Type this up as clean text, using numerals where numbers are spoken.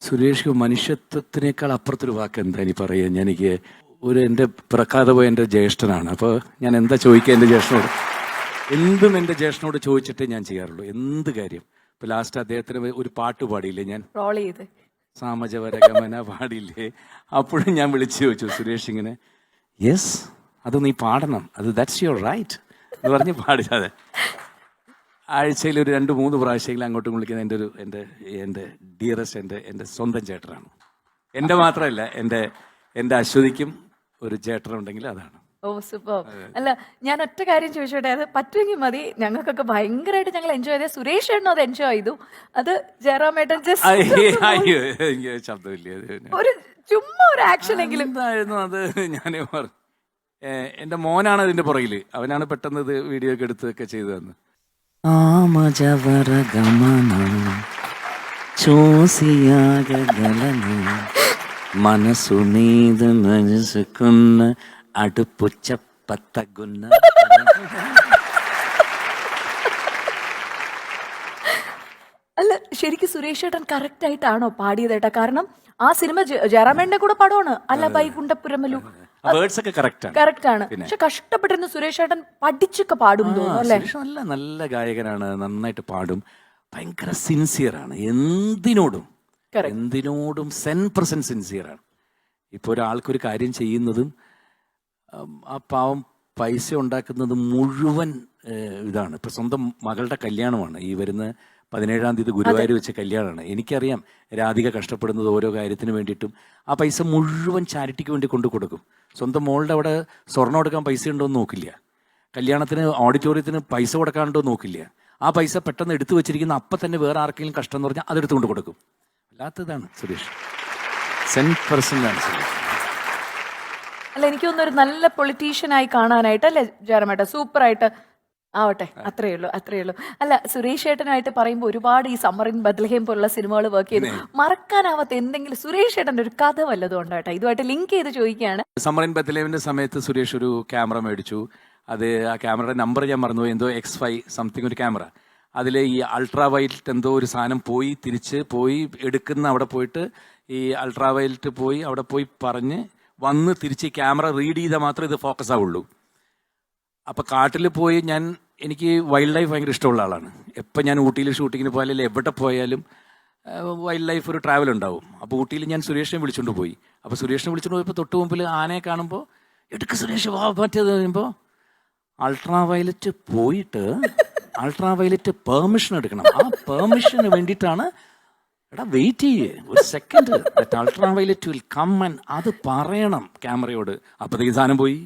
സുരേഷ് മനുഷ്യത്വത്തിനേക്കാൾ അപ്പുറത്തൊരു വാക്ക് എന്താ ഇനി പറയുക. എനിക്ക് എൻ്റെ പിറക്കാതെ പോയ എൻ്റെ ജ്യേഷ്ഠനാണ്. അപ്പോൾ ഞാൻ എന്താ ചോദിക്കുക എൻ്റെ ജ്യേഷ്ഠനോട്? എന്തും എൻ്റെ ജ്യേഷ്ഠനോട് ചോദിച്ചിട്ടേ ഞാൻ ചെയ്യാറുള്ളൂ, എന്ത് കാര്യം. ഇപ്പൊ ലാസ്റ്റ് അദ്ദേഹത്തിന് ഒരു പാട്ട് പാടിയില്ലേ, ഞാൻ സാമജവരഗമന പാടിയില്ലേ, അപ്പോഴും ഞാൻ വിളിച്ചു ചോദിച്ചു സുരേഷ് ഇങ്ങനെ, യെസ് അത് നീ പാടണം, അത് ദാറ്റ്സ് യുവർ റൈറ്റ് എന്ന് പറഞ്ഞ് പാടില്ലാതെ ആഴ്ചയിൽ ഒരു 2-3 പ്രാവശ്യമെങ്കിലും അങ്ങോട്ടും വിളിക്കുന്ന എൻ്റെ ഡിയറസ്റ്റ് എൻ്റെ സ്വന്തം ചേട്ടനാണ്. എൻ്റെ മാത്രമല്ല, എൻ്റെ അശ്വതിക്കും ഒരു ചേട്ടനുണ്ടെങ്കിൽ അതാണ്. ഓ സൂപ്പർ. അല്ല, ഞാൻ ഒറ്റ കാര്യം ചോദിച്ചോട്ടെ, അത് പറ്റുമെങ്കിൽ മതി. ഞങ്ങൾക്കൊക്കെ ഭയങ്കരമായിട്ട് ഞങ്ങൾ എൻജോയ് ചെയ്തത്. സുരേഷ് ഏട്ടനും അത് എൻജോയ് ചെയ്തു. അത് ജയറാമേട്ടൻ ശബ്ദമില്ല, ഒരു ചുമ്മാ ഒരു ആക്ഷൻ എങ്കിലും എന്തായിരുന്നു അത്? ഞാൻ പറഞ്ഞു, എൻ്റെ മോനാണ് അതിന്റെ പുറകില്, അവനാണ് പെട്ടെന്ന് ഇത് വീഡിയോ ഒക്കെ എടുത്തൊക്കെ ചെയ്തു തന്നു. మనసు మీద మనసుకున్న അടുപ്പു ചപ്പത്തകുന്ന. അല്ല, ശരിക്കും സുരേഷ് ഏട്ടൻ കറക്റ്റ് ആയിട്ടാണോ പാടിയതേട്ടാ? കാരണം ആ സിനിമ ജയറാമേട്ടന്റെ കൂടെ പടമാണ് അല്ല വൈകുണ്ഠപുരമലു, വേർഡ്സ് ഒക്കെ കറക്റ്റ് ആണ്. പക്ഷെ കഷ്ടപ്പെട്ടിരുന്ന സുരേഷ് ഏട്ടൻ പഠിച്ചൊക്കെ പാടും തോന്നുന്നു അല്ലേ? നല്ല ഗായകനാണ്, നന്നായിട്ട് പാടും, ഭയങ്കര സിൻസിയറാണ്, എന്തിനോടും 100% സിൻസിയറാണ്. ഇപ്പോൾ ഒരാൾക്കൊരു കാര്യം ചെയ്യുന്നതും ആ പാവം പൈസ ഉണ്ടാക്കുന്നതും മുഴുവൻ ഇതാണ്. ഇപ്പൊ സ്വന്തം മകളുടെ കല്യാണമാണ്, ഈ വരുന്ന 17-ാം തീയതി ഗുരുവായൂർ വെച്ച കല്യാണമാണ്. എനിക്കറിയാം രാധിക കഷ്ടപ്പെടുന്നത് ഓരോ കാര്യത്തിന് വേണ്ടിയിട്ടും. ആ പൈസ മുഴുവൻ ചാരിറ്റിക്ക് വേണ്ടി കൊണ്ടു കൊടുക്കും. സ്വന്തം മോളുടെ അവിടെ സ്വർണ്ണം എടുക്കാൻ പൈസ ഉണ്ടോ എന്ന് നോക്കില്ല, കല്യാണത്തിന് ഓഡിറ്റോറിയത്തിന് പൈസ കൊടുക്കാനുണ്ടോ നോക്കില്ല. ആ പൈസ പെട്ടെന്ന് എടുത്തു വെച്ചിരിക്കുന്ന അപ്പം തന്നെ വേറെ ആർക്കെങ്കിലും കഷ്ടം എന്ന് പറഞ്ഞാൽ അതെടുത്ത് കൊണ്ട് കൊടുക്കും. അല്ലാത്തതാണ് സുരേഷ്, 100% ആണ് സുരേഷ്. അല്ല, എനിക്ക് തോന്നുന്നു ഒരു നല്ല പൊളിറ്റീഷ്യനായി കാണാനായിട്ട് അല്ലേ ജയറാമേട്ട? സൂപ്പറായിട്ട് ആവട്ടെ, അത്രയേ ഉള്ളൂ. അല്ല, സുരേഷ് ഏട്ടനായിട്ട് പറയുമ്പോൾ ഒരുപാട് ഈ സമ്മർ ഇൻ ബത്ലഹേം പോലുള്ള സിനിമകൾ വർക്ക് ചെയ്തു. മറക്കാനാവാത്ത എന്തെങ്കിലും സുരേഷ് ഏട്ടൻ്റെ ഒരു കഥ വല്ലതും ഉണ്ടോ? ഇതുമായിട്ട് ലിങ്ക് ചെയ്ത് ചോദിക്കുകയാണ്. സമ്മർ ഇൻ ബത്ലഹേമിന്റെ സമയത്ത് സുരേഷ് ഒരു ക്യാമറ മേടിച്ചു. അത് ആ ക്യാമറയുടെ നമ്പർ ഞാൻ മറന്നുപോയി, എന്തോ X5 സംതിങ് ഒരു ക്യാമറ. അതിൽ ഈ അൾട്രാ വയലറ്റ് എന്തോ ഒരു സാധനം തിരിച്ച് പോയി എടുക്കുന്ന അവിടെ പോയിട്ട് ഈ അൾട്രാ വയലറ്റ് അവിടെ പോയി പറഞ്ഞ് വന്ന് തിരിച്ച് ക്യാമറ റീഡ് ചെയ്താൽ മാത്രമേ ഇത് ഫോക്കസ് ആവുള്ളൂ. അപ്പം കാട്ടിൽ പോയി എനിക്ക് വൈൽഡ് ലൈഫ് ഭയങ്കര ഇഷ്ടമുള്ള ആളാണ്. എപ്പോൾ ഞാൻ ഊട്ടിയിൽ ഷൂട്ടിങ്ങിന് പോയാലും എവിടെ പോയാലും വൈൽഡ് ലൈഫ് ഒരു ട്രാവൽ ഉണ്ടാവും. അപ്പോൾ ഊട്ടിയിൽ ഞാൻ സുരേഷിനെ വിളിച്ചുകൊണ്ട് പോയി. അപ്പോൾ സുരേഷിനെ വിളിച്ചുകൊണ്ട് പോയപ്പോൾ തൊട്ട് മുമ്പിൽ ആനയെ കാണുമ്പോൾ എടുക്ക് സുരേഷ് വാ പറ്റിയത് കഴിയുമ്പോൾ അൾട്രാ വയലറ്റ് പോയിട്ട് അൾട്രാ വയലറ്റ് പെർമിഷൻ എടുക്കണം. ആ പെർമിഷന് വേണ്ടിയിട്ടാണ്, എടാ വെയിറ്റ് ചെയ്യേ ഒരു second, ultra violet will come and അത് പറയണം ക്യാമറയോട്. അപ്പോഴത്തേക്ക് സാധനം പോയി.